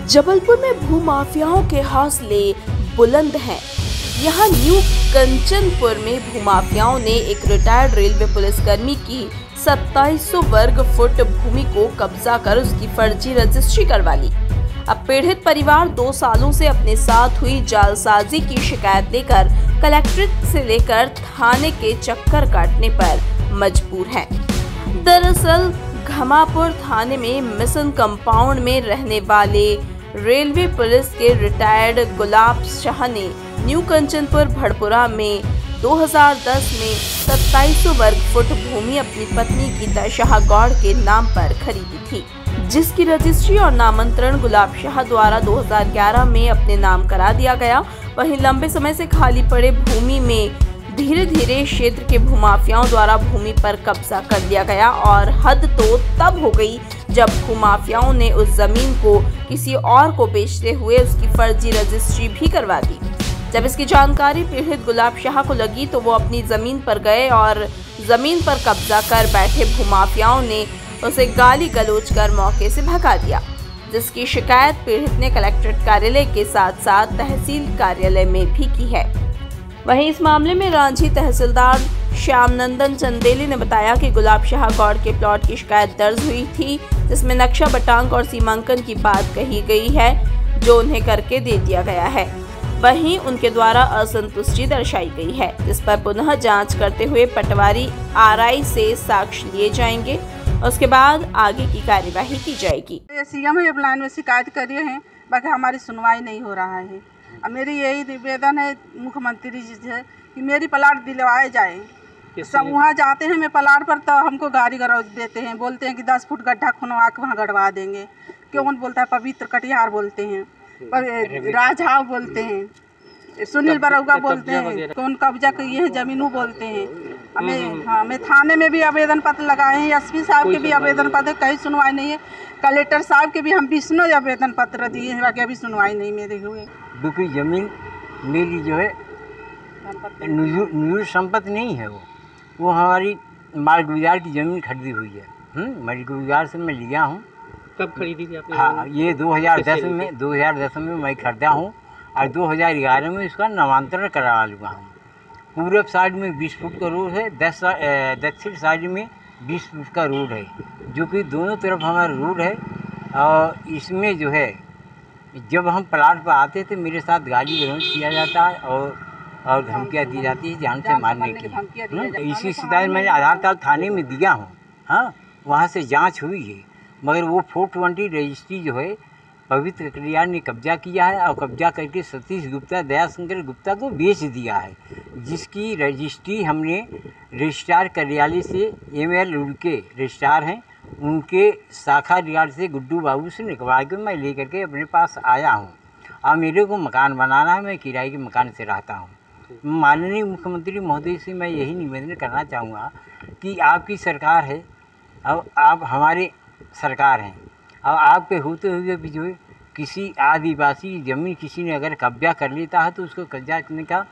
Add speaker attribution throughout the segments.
Speaker 1: जबलपुर में भूमाफियाओं के हौसले बुलंद हैं। यहाँ न्यू कंचनपुर में भूमाफियाओं ने एक रिटायर्ड रेलवे पुलिसकर्मी की 2700 वर्ग फुट भूमि को कब्जा कर उसकी फर्जी रजिस्ट्री करवा ली। अब पीड़ित परिवार 2 सालों से अपने साथ हुई जालसाजी की शिकायत लेकर कलेक्ट्रेट से लेकर थाने के चक्कर काटने पर मजबूर है। दरअसल घमापुर थाने में मिशन कंपाउंड में रहने वाले रेलवे पुलिस के रिटायर्ड गुलाब शाह ने न्यू कंचनपुर भड़पुरा में 2010 में 2700 वर्ग फुट भूमि अपनी पत्नी गीता शाह गौड़ के नाम पर खरीदी थी, जिसकी रजिस्ट्री और नामांतरण गुलाब शाह द्वारा 2011 में अपने नाम करा दिया गया। वहीं लंबे समय से खाली पड़े भूमि में धीरे धीरे क्षेत्र के भूमाफियाओं द्वारा भूमि पर कब्जा कर लिया गया और हद तो तब हो गई जब भूमाफियाओं ने उस जमीन को किसी और को बेचते हुए उसकी फर्जी रजिस्ट्री भी करवा दी। जब इसकी जानकारी पीड़ित गुलाब शाह को लगी तो वो अपनी जमीन पर गए और जमीन पर कब्जा कर बैठे भूमाफियाओं ने उसे गाली गलौज कर मौके से भगा दिया, जिसकी शिकायत पीड़ित ने कलेक्ट्रेट कार्यालय के साथ साथ तहसील कार्यालय में भी की है। वहीं इस मामले में रांची तहसीलदार श्यामनंदन चंदेली ने बताया कि गुलाब शाह गौड़ के प्लॉट की शिकायत दर्ज हुई थी, जिसमें नक्शा बटांक और सीमांकन की बात कही गई है, जो उन्हें करके दे दिया गया है। वहीं उनके द्वारा असंतुष्टि दर्शाई गई है, जिस पर पुनः जांच करते हुए पटवारी आरआई से साक्ष्य लिए जाएंगे। उसके बाद आगे की कार्यवाही की जाएगी।
Speaker 2: सीएम हेल्पलाइन में शिकायत करिए हैं, बाकी हमारी सुनवाई नहीं हो रहा है। अब मेरी यही निवेदन है मुख्यमंत्री जी से कि मेरी प्लाट दिलवाए जाए। सब वहाँ जाते हैं मैं प्लाट पर तो हमको गाड़ी गलौज देते हैं, बोलते हैं कि 10 फुट गड्ढा खुनवा के वहाँ गड़वा देंगे। कौन बोलता है? पवित्र कटिहार बोलते हैं, राजहाव बोलते हैं, सुनील बरौगा बोलते हैं, कौन कब्जा किए हैं जमीनों बोलते हैं। हमें थाने में भी आवेदन पत्र लगाए हैं, एसपी साहब के भी आवेदन पत्र, कहीं सुनवाई नहीं है। कलेक्टर साहब के भी हम 20 आवेदन पत्र दिए हैं, बाकी अभी सुनवाई नहीं मेरे हुए।
Speaker 3: क्योंकि जमीन मेरी जो है निजी संपत्ति नहीं है, वो हमारी माल गुजार की ज़मीन खरीदी हुई है। माल गुजार से मैं लिया हूँ।
Speaker 4: कब खरीदी थी आपने?
Speaker 3: हाँ, ये 2010 में मैं खरीदा हूँ और 2011 में इसका नामांतरण करवा लूँगा हूँ। पूरब साइड में 20 फुट का रोड है, दक्षिण साइड में 20 फुट का रोड है, जो कि दोनों तरफ हमारा रोड है। और इसमें जो है जब हम प्लाट पर आते थे मेरे साथ गाली गलौज किया जाता है और धमकियाँ दी जाती है जान से मारने की। इसी शिकायत मैंने आधार ताल थाने में दिया हूँ। हाँ, वहाँ से जांच हुई है, मगर वो 420 रजिस्ट्री जो है पवित्र कटिहार ने कब्जा किया है और कब्जा करके सतीश गुप्ता दयाशंकर गुप्ता को बेच दिया है, जिसकी रजिस्ट्री हमने रजिस्ट्रार कार्यालय से ML उनके रजिस्ट्रार हैं, उनके शाखा रिगार्ड से गुड्डू बाबू से निकलवा के मैं लेकर के अपने पास आया हूँ। और मेरे को मकान बनाना है, मैं किराए के मकान से रहता हूँ। माननीय मुख्यमंत्री महोदय से मैं यही निवेदन करना चाहूँगा कि आपकी सरकार है और आप हमारे सरकार हैं, और आपके होते हुए भी जो है किसी आदिवासी ज़मीन किसी ने अगर कब्जा कर लेता है तो उसको कब्जा करने का।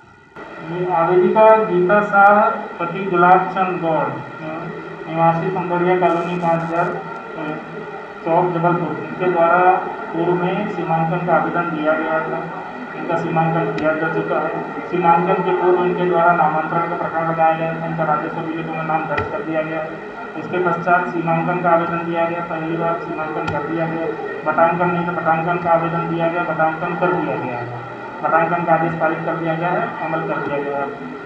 Speaker 5: आवेदिका गीता शाह पति गुलाब चंद गौड़ निवासी संगड़िया कॉलोनी 5000 चौक जबलपुर, इनके द्वारा पूर्व में सीमांकन का आवेदन दिया गया था। इनका सीमांकन किया जा चुका है। सीमांकन के पूर्व इनके द्वारा नामांतरण का प्रकरण लगाया गया था, इनका राजस्व बिलों में नाम दर्ज कर दिया गया। उसके पश्चात सीमांकन का आवेदन दिया गया, पहली बार सीमांकन कर दिया गया। बटांकन नहीं तो बटांकन का आवेदन दिया गया, बटांकन कर दिया गया है। बटांकन का आदेश पारित कर दिया गया है, अमल कर दिया गया है।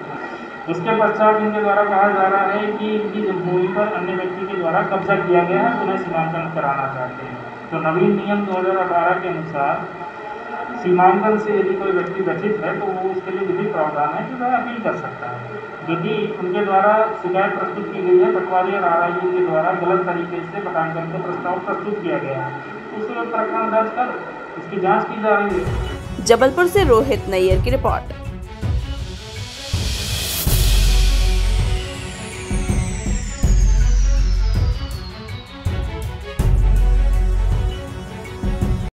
Speaker 5: उसके पश्चात इनके द्वारा कहा जा रहा है कि इनकी भूमि पर अन्य व्यक्ति के द्वारा कब्जा किया गया है, उन्हें सीमांकन कराना चाहते हैं। तो नवीन नियम 2018 के अनुसार सीमांकन से यदि कोई व्यक्ति व्यथित है तो वो उसके लिए विधिक प्रावधान है कि वह अपील कर सकता है। यदि उनके द्वारा शिकायत प्रस्तुत की गई है, पटवारी और RI के द्वारा गलत तरीके से बटांकन का प्रस्ताव प्रस्तुत किया गया है, तो उस प्रकरण दर्ज कर इसकी जाँच की जा रही है।
Speaker 1: जबलपुर से रोहित नैयर की रिपोर्ट।